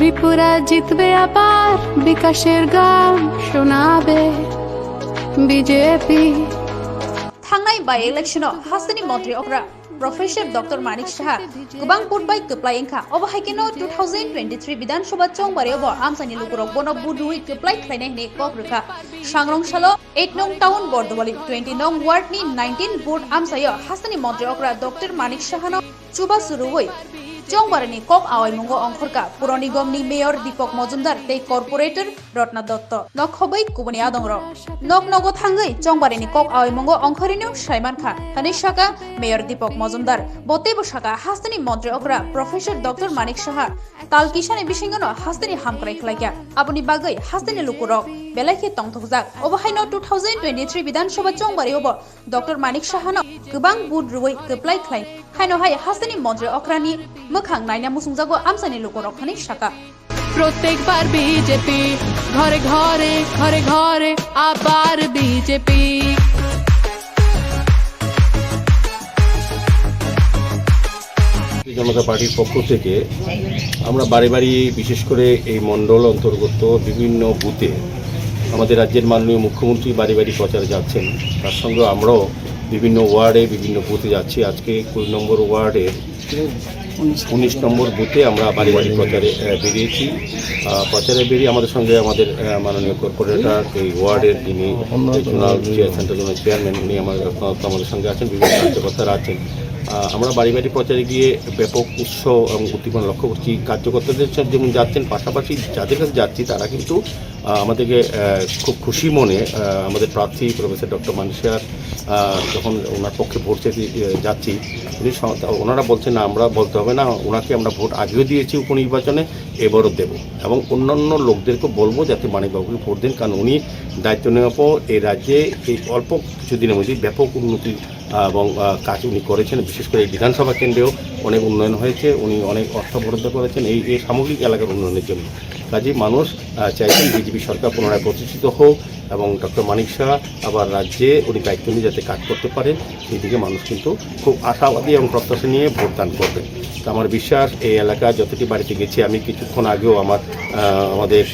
ত্রিপুরা জিতবে আবার, বিকাশের গান শোনাবে বিজেপি। थांनाय बाय इलेक्शनाव हास्तानि मन्त्रि अग्रा प्रफेसर डॉक्टर मानिक साहा गोबां बुटबाय गोप्लाय एंखा अबहायकेनो 2023 विधानसभा चंबारियाव आमसानि लुकुरक बनो बुदुइ गोप्लाय खालायनाय ने कग्रखा सांग्रंसालो 8 नं टाउन बर्दवाली 20 नं वार्डनि 19 बुट आमसायो हास्तानि मन्त्रि अग्रा डॉक्टर मानिक साहानो चुबा सुरुवै चंबारिनि कक आवाइमंगो अंखरका पुर निगमनि मेयर दीपक मजुमदार ते कॉर्पोरेटर रत्ना दत्त नखबै कुबनि आदंग्र नक नगो थांगै चंबारिनि कक आवाइमंगो अंखरिनो साइमानखा हानि शाखा मेयर दीपक मजुमदार बतेबो शाखा हास्तानि मन्त्रि अग्रा प्रोफेसर डॉक्टर मानिक साहा ताल किसानि बिसिंगनो हास्तानि हामक्राय खलायका आबुनि बागै हास्तानि लुकुरक बेलायखे तंथकजाक अबहायनो 2023 विधानसभा चंबारियाव डॉक्टर मानिक साहानो गोबां बुट रुवै गोप्लाय खलाय हायनोहाय हास्तानि मन्त्रि अग्रानि मोखां नायना मुसुंजागो आमसानि लुकुरकनि शाखा প্রত্যেকবার বিজেপি, ঘরে ঘরে ঘরে ঘরে আবার বিজেপি। জনতা পার্টির পক্ষ থেকে আমরা বাড়ি বাড়ি বিশেষ করে এই মণ্ডল অন্তর্গত বিভিন্ন বুথে আমাদের রাজ্যের মাননীয় মুখ্যমন্ত্রী বাড়ি বাড়ি প্রচারে যাচ্ছেন, তার সঙ্গে আমরাও বিভিন্ন ওয়ার্ডে বিভিন্ন বুথে যাচ্ছি। আজকে 20 নম্বর ওয়ার্ডের 19 নম্বর বুথে আমরা বাড়ি বাড়ি প্রচারে বেরিয়েছি। প্রচারে বেরিয়ে আমাদের সঙ্গে আমাদের মাননীয় কর্পোরেটর এই ওয়ার্ডের যিনি সেন্ট্রাল জোনাল চেয়ারম্যান উনি আমাদের সঙ্গে আছেন, বিভিন্ন কার্যকর্তারা আছেন। আমরা বাড়ি বাড়ি প্রচারে গিয়ে ব্যাপক উৎসাহ এবং উদ্দীপনা লক্ষ্য করছি। কার্যকর্তাদের যেমন যাচ্ছেন, পাশাপাশি যাদের কাছে যাচ্ছি তারা কিন্তু আমাদেরকে খুব খুশি মনে আমাদের প্রার্থী প্রফেসর ডক্টর মানিক সাহার যখন ওনার পক্ষে ভোট চাইতে যাচ্ছি উনি ওনারা বলছেন না, আমরা বলতে হবে না, ওনাকে আমরা ভোট আগেও দিয়েছি উপনির্বাচনে, এবারও দেব এবং অন্যান্য লোকদেরকে বলবো যাতে মানিকবাবুকে ভোট দেন, কারণ উনি দায়িত্ব নেওয়ার পর এই রাজ্যে এই অল্প কিছুদিনের মধ্যে ব্যাপক উন্নতি এবং কাজ উনি করেছেন। বিশেষ করে এই বিধানসভা কেন্দ্রেও অনেক উন্নয়ন হয়েছে, উনি অনেক অর্থ বরাদ্দ করেছেন এই সামগ্রিক এলাকার উন্নয়নের জন্য। কাজেই মানুষ চাইছেন বিজেপি সরকার পুনরায় প্রতিষ্ঠিত হোক এবং ডক্টর মানিক সাহা আবার রাজ্যে উনি দায়িত্ব নিয়ে যাতে কাজ করতে পারেন, সেই দিকে মানুষ কিন্তু খুব আশাবাদী এবং প্রত্যাশা নিয়ে ভোটদান করবেন। তো আমার বিশ্বাস এই এলাকা যতটি বাড়িতে গেছি, আমি কিছুক্ষণ আগেও আমাদের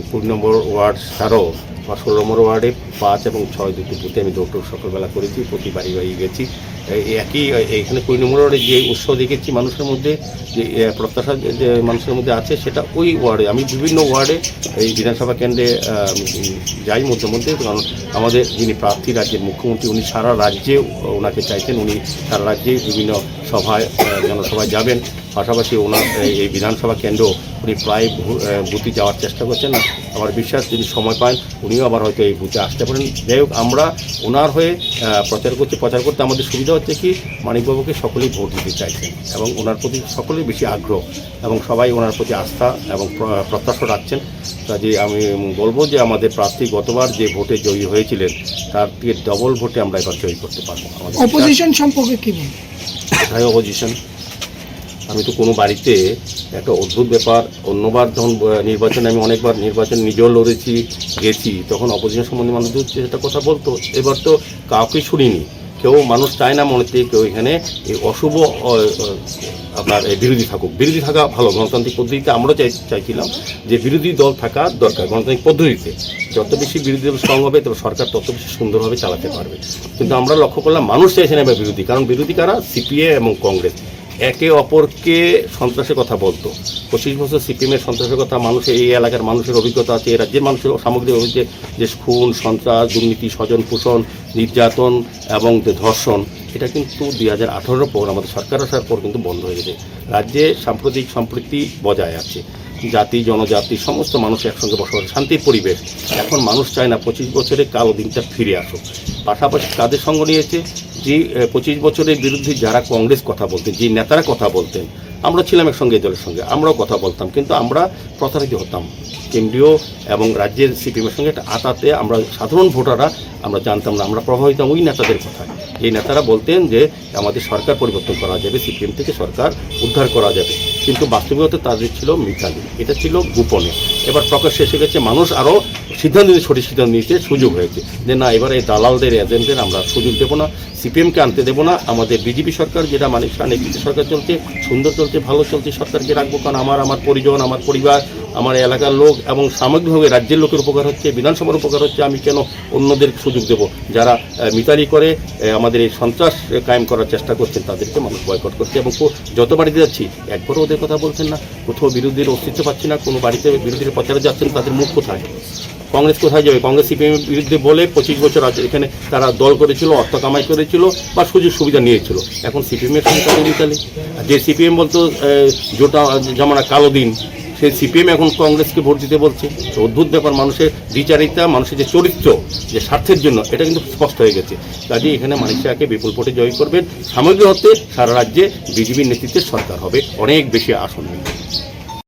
20 নম্বর ওয়ার্ড ছাড়াও 16 নম্বর ওয়ার্ডে 5 এবং 6 দুটি বুথে আমি দৌড় সকালবেলা করেছি, প্রতি বাড়ি বাড়ি গেছি। একই এখানে 20 নম্বর ওয়ার্ডে যে উৎসাহ দেখেছি মানুষের মধ্যে, যে প্রত্যাশা যে মানুষের মধ্যে আছে, সেটা ওই ওয়ার্ডে আমি বিভিন্ন ওয়ার্ডে এই বিধানসভা কেন্দ্রে যাই মধ্যে মধ্যে। কারণ আমাদের যিনি প্রার্থী রাজ্যের মুখ্যমন্ত্রী উনি সারা রাজ্যে ওনাকে চাইছেন, উনি সারা রাজ্যে বিভিন্ন সভায় জনসভায় যাবেন। পাশাপাশি ওনার এই বিধানসভা কেন্দ্র উনি প্রায় বুথে যাওয়ার চেষ্টা করছেন। না, আমার বিশ্বাস যদি সময় পান উনিও আবার হয়তো এই বুথে আসতে পারেন। যাই হোক, আমরা ওনার হয়ে প্রচার করতে আমাদের সুবিধা হচ্ছে কি, মানিকবাবুকে সকলেই ভোট দিতে চাইছেন এবং ওনার প্রতি সকলেই বেশি আগ্রহ এবং সবাই ওনার প্রতি আস্থা এবং প্রত্যাশা রাখছেন। কাজে আমি বলবো যে আমাদের প্রার্থী গতবার যে ভোটে জয়ী হয়েছিলেন তার থেকে ডবল ভোটে আমরা এবার জয়ী করতে পারবো। অপোজিশন সম্পর্কে কি বলবেন? কোথায় অপোজিশন? আমি তো কোনো বাড়িতে একটা অদ্ভুত ব্যাপার, অন্যবার যখন নির্বাচনে আমি অনেকবার নির্বাচন নিজেও লড়েছি গেছি, তখন অপোজিশন সম্বন্ধে মানুষ সেটা কথা বলতো। এবার তো কাউকে শুনিনি, কেউ মানুষ চায় না মনে থেকে কেউ এখানে এই অশুভ আপনার বিরোধী থাকুক। বিরোধী থাকা ভালো, গণতান্ত্রিক পদ্ধতিতে আমরা চাইছিলাম যে বিরোধী দল থাকা দরকার গণতান্ত্রিক পদ্ধতিতে। যত বেশি বিরোধী দল স্ট্রং হবে তবে সরকার তত বেশি সুন্দরভাবে চালাতে পারবে। কিন্তু আমরা লক্ষ্য করলাম মানুষ চাইছে না এবার বিরোধী, কারণ বিরোধী কারা? সিপিএ এবং কংগ্রেস একে অপরকে সন্ত্রাসের কথা বলতো। 25 বছর সিপিএমের সন্ত্রাসের কথা মানুষের এই এলাকার মানুষের অভিজ্ঞতা আছে, এই রাজ্যের মানুষের সামগ্রিক হয়েছে যে খুন, সন্ত্রাস, দুর্নীতি, স্বজন পোষণ, নির্যাতন এবং ধর্ষণ, এটা কিন্তু 2018 পর আমাদের সরকার আসার পর কিন্তু বন্ধ হয়ে গেছে। রাজ্যে সাম্প্রতিক সম্প্রীতি বজায় আছে, জাতি জনজাতি সমস্ত মানুষ একসঙ্গে বসবাস, শান্তির পরিবেশ। এখন মানুষ চায় না 25 বছরের কালো দিনটা ফিরে আসুক। পাশাপাশি কাদের সঙ্গ নিয়েছে? যে 25 বছরের বিরুদ্ধে যারা কংগ্রেস কথা বলতেন, যে নেতারা কথা বলতেন, আমরা ছিলাম একসঙ্গে দলের সঙ্গে, আমরাও কথা বলতাম, কিন্তু আমরা প্রতারিত হতাম। কেন্দ্রীয় এবং রাজ্যের সিপিএমের সঙ্গে একটা আতাতে আমরা সাধারণ ভোটাররা আমরা জানতাম না, আমরা প্রভাবিত ওই নেতাদের কথায়। এই নেতারা বলতেন যে আমাদের সরকার পরিবর্তন করা যাবে, সিপিএম থেকে সরকার উদ্ধার করা যাবে, কিন্তু বাস্তবিকতা তাদের ছিল মিথ্যালি, এটা ছিল গোপনে। এবার প্রকাশ্যে এসে গেছে, মানুষ আরও সিদ্ধান্ত নিতে সঠিক সিদ্ধান্ত নিতে সুযোগ হয়েছে যে না এবার এই দালালদের এজেন্টদের আমরা সুযোগ দেবো না, সিপিএমকে আনতে দেবো না, আমাদের বিজেপি সরকার যেটা মানিক শাহ নেতৃত্বে সরকার চলছে, সুন্দর চলছে, ভালো চলছে, সরকারকে রাখবো। কারণ আমার পরিজন, আমার পরিবার, আমার এলাকার লোক এবং সামগ্রিকভাবে রাজ্যের লোকের উপকার হচ্ছে, বিধানসভার উপকার হচ্ছে। আমি কেন অন্যদের সুযোগ দেব? যারা মিতালি করে আমাদের এই সন্ত্রাস কায়েম করার চেষ্টা করছেন তাদেরকে মানুষ বয়কট করছে। এবং যত বাড়িতে যাচ্ছি একবারও ওদের কথা বলছেন না, কোথাও বিরোধীদের অস্তিত্ব পাচ্ছি না। কোনো বাড়িতে বিরোধীরা প্রচারে যাচ্ছেন, তাদের মুখ কোথায়? কংগ্রেস কোথায় যাবে? কংগ্রেস সিপিএমের বিরুদ্ধে বলে 25 বছর আছে এখানে তারা দল করেছিল, অর্থ কামাই করেছিল বা সুযোগ সুবিধা নিয়েছিল। এখন সিপিএমের সঙ্গে তাদের মিতালি। যে সিপিএম বলতো জোটা জামানা কালো দিন, সেই সিপিএম এখন কংগ্রেসকে ভোট দিতে বলছে। তো অদ্ভুত ব্যাপার। মানুষের দ্বিচারিতা, মানুষের যে চরিত্র, যে স্বার্থের জন্য, এটা কিন্তু স্পষ্ট হয়ে গেছে। কাজে এখানে মানিক শাহকে বিপুল ভোটে জয় করবেন। সামগ্রিক অর্থে সারা রাজ্যে বিজেপির নেতৃত্বের সরকার হবে, অনেক বেশি আসন।